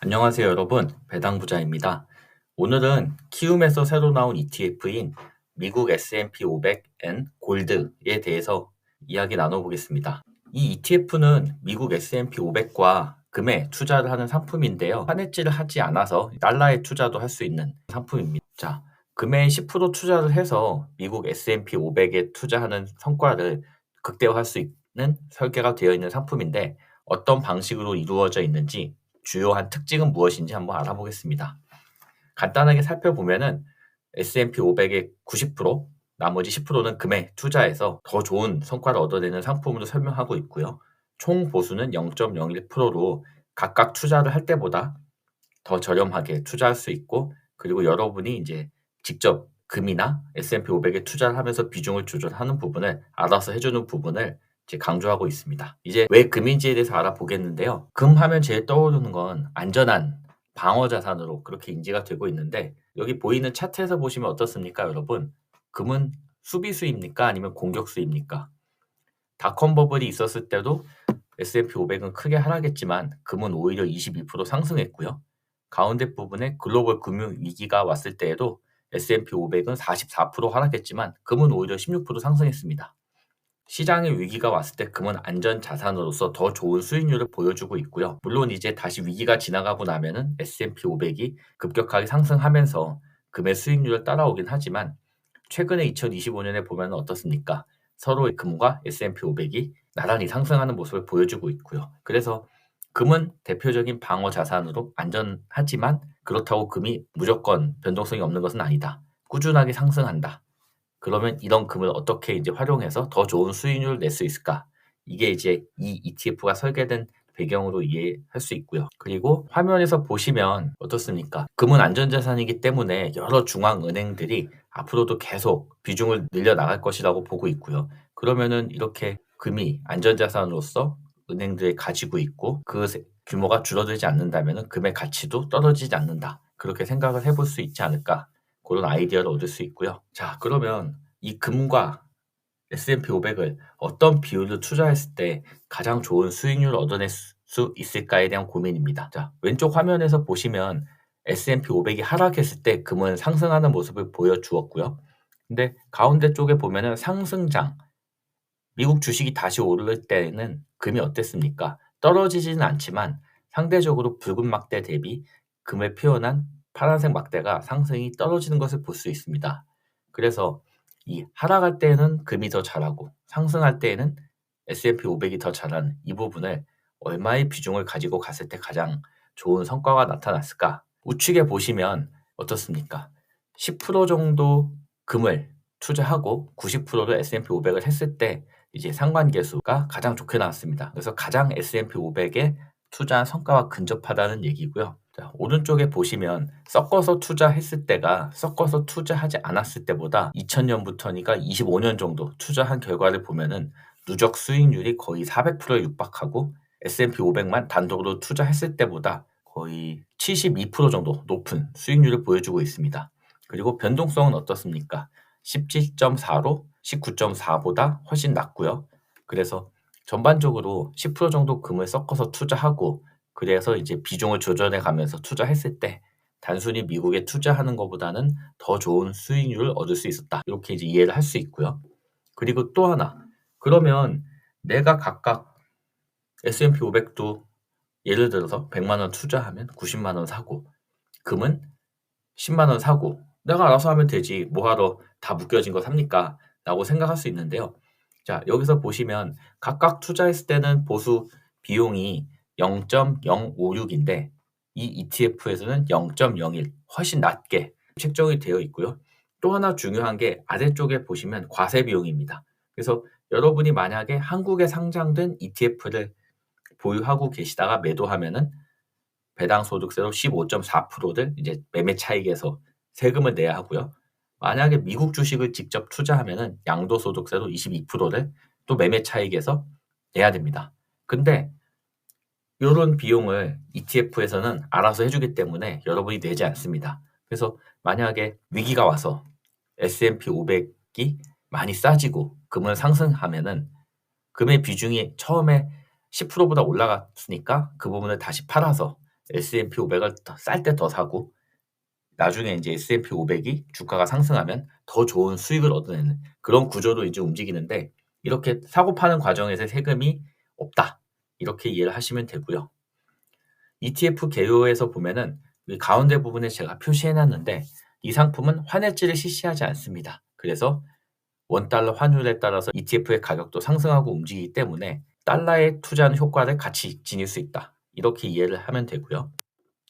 안녕하세요, 여러분. 배당부자입니다. 오늘은 키움에서 새로 나온 ETF인 미국 S&P 500N 골드에 대해서 이야기 나눠보겠습니다. 이 ETF는 미국 S&P 500과 금에 투자를 하는 상품인데요. 환해지를 하지 않아서 달러에 투자도 할 수 있는 상품입니다. 자, 금에 10% 투자를 해서 미국 S&P 500에 투자하는 성과를 극대화할 수 있는 설계가 되어 있는 상품인데 어떤 방식으로 이루어져 있는지 주요한 특징은 무엇인지 한번 알아보겠습니다. 간단하게 살펴보면은 S&P 500의 90%, 나머지 10%는 금에 투자해서 더 좋은 성과를 얻어내는 상품으로 설명하고 있고요. 총 보수는 0.01%로 각각 투자를 할 때보다 더 저렴하게 투자할 수 있고, 그리고 여러분이 이제 직접 금이나 S&P 500에 투자를 하면서 비중을 조절하는 부분을 알아서 해주는 부분을 이제 강조하고 있습니다. 이제 왜 금인지에 대해서 알아보겠는데요. 금 하면 제일 떠오르는 건 안전한 방어 자산으로 그렇게 인지가 되고 있는데, 여기 보이는 차트에서 보시면 어떻습니까, 여러분? 금은 수비수입니까? 아니면 공격수입니까? 닷컴 버블이 있었을 때도 S&P 500은 크게 하락했지만 금은 오히려 22% 상승했고요. 가운데 부분에 글로벌 금융 위기가 왔을 때에도 S&P 500은 44% 하락했지만 금은 오히려 16% 상승했습니다. 시장에 위기가 왔을 때 금은 안전 자산으로서 더 좋은 수익률을 보여주고 있고요. 물론 이제 다시 위기가 지나가고 나면은 S&P 500이 급격하게 상승하면서 금의 수익률을 따라오긴 하지만 최근에 2025년에 보면 어떻습니까? 서로의 금과 S&P 500이 나란히 상승하는 모습을 보여주고 있고요. 그래서 금은 대표적인 방어 자산으로 안전하지만 그렇다고 금이 무조건 변동성이 없는 것은 아니다. 꾸준하게 상승한다. 그러면 이런 금을 어떻게 이제 활용해서 더 좋은 수익률을 낼 수 있을까? 이게 이제 이 ETF가 설계된 배경으로 이해할 수 있고요. 그리고 화면에서 보시면 어떻습니까? 금은 안전자산이기 때문에 여러 중앙은행들이 앞으로도 계속 비중을 늘려 나갈 것이라고 보고 있고요. 그러면은 이렇게 금이 안전자산으로서 은행들이 가지고 있고 그 규모가 줄어들지 않는다면은 금의 가치도 떨어지지 않는다. 그렇게 생각을 해볼 수 있지 않을까? 그런 아이디어를 얻을 수 있고요. 자, 그러면 이 금과 S&P 500을 어떤 비율로 투자했을 때 가장 좋은 수익률을 얻어낼 수 있을까에 대한 고민입니다. 자, 왼쪽 화면에서 보시면 S&P 500이 하락했을 때 금은 상승하는 모습을 보여주었고요. 근데 가운데 쪽에 보면은 상승장, 미국 주식이 다시 오를 때는 금이 어땠습니까? 떨어지지는 않지만 상대적으로 붉은 막대 대비 금을 표현한 파란색 막대가 상승이 떨어지는 것을 볼 수 있습니다. 그래서 이 하락할 때에는 금이 더 잘하고 상승할 때에는 S&P 500이 더 잘하는 이 부분을 얼마의 비중을 가지고 갔을 때 가장 좋은 성과가 나타났을까? 우측에 보시면 어떻습니까? 10% 정도 금을 투자하고 90%를 S&P 500을 했을 때 이제 상관계수가 가장 좋게 나왔습니다. 그래서 가장 S&P 500에 투자한 성과와 근접하다는 얘기고요. 자, 오른쪽에 보시면 섞어서 투자했을 때가 섞어서 투자하지 않았을 때보다 2000년부터니까 25년 정도 투자한 결과를 보면은 누적 수익률이 거의 400%에 육박하고 S&P 500만 단독으로 투자했을 때보다 거의 72% 정도 높은 수익률을 보여주고 있습니다. 그리고 변동성은 어떻습니까? 17.4로 19.4보다 훨씬 낮고요. 그래서 전반적으로 10% 정도 금을 섞어서 투자하고 그래서 이제 비중을 조절해 가면서 투자했을 때 단순히 미국에 투자하는 것보다는 더 좋은 수익률을 얻을 수 있었다. 이렇게 이제 이해를 할 수 있고요. 그리고 또 하나. 그러면 내가 각각 S&P 500도 예를 들어서 100만 원 투자하면 90만 원 사고 금은 10만 원 사고 내가 알아서 하면 되지. 뭐하러 다 묶여진 거 삽니까? 라고 생각할 수 있는데요. 자, 여기서 보시면 각각 투자했을 때는 보수 비용이 0.056인데 이 ETF에서는 0.01 훨씬 낮게 책정이 되어 있고요. 또 하나 중요한 게 아래쪽에 보시면 과세 비용입니다. 그래서 여러분이 만약에 한국에 상장된 ETF를 보유하고 계시다가 매도하면은 배당 소득세로 15.4%를 이제 매매 차익에서 세금을 내야 하고요. 만약에 미국 주식을 직접 투자하면은 양도소득세로 22%를 또 매매 차익에서 내야 됩니다. 근데 요런 비용을 ETF에서는 알아서 해주기 때문에 여러분이 내지 않습니다. 그래서 만약에 위기가 와서 S&P 500이 많이 싸지고 금을 상승하면은 금의 비중이 처음에 10%보다 올라갔으니까 그 부분을 다시 팔아서 S&P 500을 쌀 때 더 사고 나중에 이제 S&P 500이 주가가 상승하면 더 좋은 수익을 얻어내는 그런 구조로 이제 움직이는데 이렇게 사고 파는 과정에서 세금이 없다. 이렇게 이해를 하시면 되고요. ETF 개요에서 보면은 이 가운데 부분에 제가 표시해 놨는데 이 상품은 환해지를 실시하지 않습니다. 그래서 원달러 환율에 따라서 ETF의 가격도 상승하고 움직이기 때문에 달러에 투자하는 효과를 같이 지닐 수 있다. 이렇게 이해를 하면 되고요.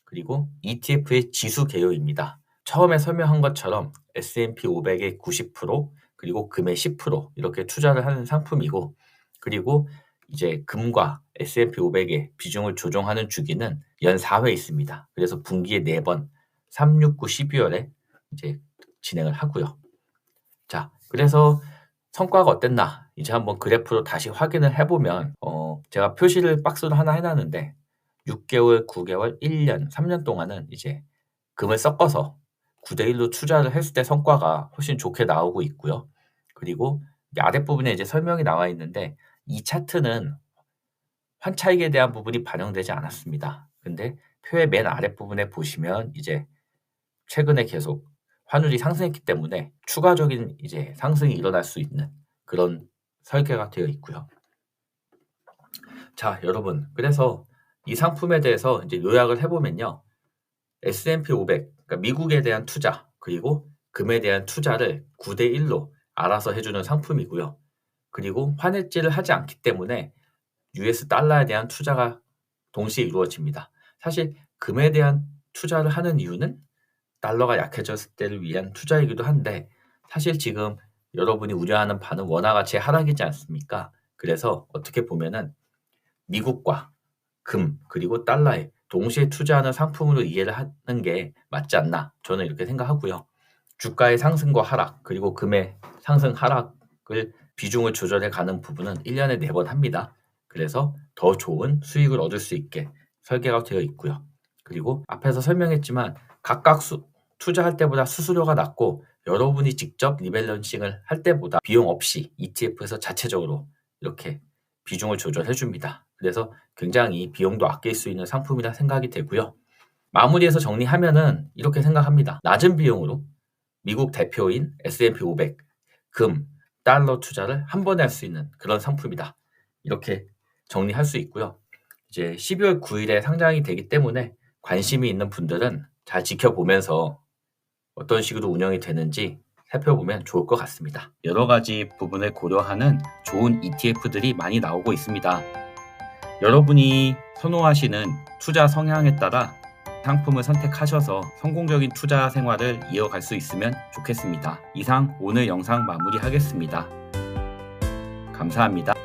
그리고 ETF의 지수 개요입니다. 처음에 설명한 것처럼 S&P 500의 90% 그리고 금의 10% 이렇게 투자를 하는 상품이고 그리고 이제 금과 S&P 500의 비중을 조정하는 주기는 연 4회 있습니다. 그래서 분기에 4번 3, 6, 9, 12월에 이제 진행을 하고요. 자, 그래서 성과가 어땠나? 이제 한번 그래프로 다시 확인을 해보면 제가 표시를 박스로 하나 해놨는데 6개월, 9개월, 1년, 3년 동안은 이제 금을 섞어서 9대1로 투자를 했을 때 성과가 훨씬 좋게 나오고 있고요. 그리고 아랫부분에 이제 설명이 나와 있는데 이 차트는 환차익에 대한 부분이 반영되지 않았습니다. 근데 표의 맨 아랫부분에 보시면 이제 최근에 계속 환율이 상승했기 때문에 추가적인 이제 상승이 일어날 수 있는 그런 설계가 되어 있고요. 자, 여러분. 그래서 이 상품에 대해서 이제 요약을 해보면요. S&P 500, 그러니까 미국에 대한 투자, 그리고 금에 대한 투자를 9대1로 알아서 해주는 상품이고요. 그리고 환해지를 하지 않기 때문에 US 달러에 대한 투자가 동시에 이루어집니다. 사실 금에 대한 투자를 하는 이유는 달러가 약해졌을 때를 위한 투자이기도 한데 사실 지금 여러분이 우려하는 바는 원화 가치의 하락이지 않습니까? 그래서 어떻게 보면은 미국과 금 그리고 달러에 동시에 투자하는 상품으로 이해를 하는 게 맞지 않나 저는 이렇게 생각하고요. 주가의 상승과 하락 그리고 금의 상승 하락을 비중을 조절해 가는 부분은 1년에 4번 합니다. 그래서 더 좋은 수익을 얻을 수 있게 설계가 되어 있고요. 그리고 앞에서 설명했지만 각각 투자할 때보다 수수료가 낮고 여러분이 직접 리밸런싱을 할 때보다 비용 없이 ETF에서 자체적으로 이렇게 비중을 조절해 줍니다. 그래서 굉장히 비용도 아낄 수 있는 상품이라 생각이 되고요. 마무리해서 정리하면은 이렇게 생각합니다. 낮은 비용으로 미국 대표인 S&P 500, 금, 달러 투자를 한 번에 할 수 있는 그런 상품이다. 이렇게 정리할 수 있고요. 이제 12월 9일에 상장이 되기 때문에 관심이 있는 분들은 잘 지켜보면서 어떤 식으로 운영이 되는지 살펴보면 좋을 것 같습니다. 여러 가지 부분을 고려하는 좋은 ETF들이 많이 나오고 있습니다. 여러분이 선호하시는 투자 성향에 따라 상품을 선택하셔서 성공적인 투자 생활을 이어갈 수 있으면 좋겠습니다. 이상 오늘 영상 마무리하겠습니다. 감사합니다.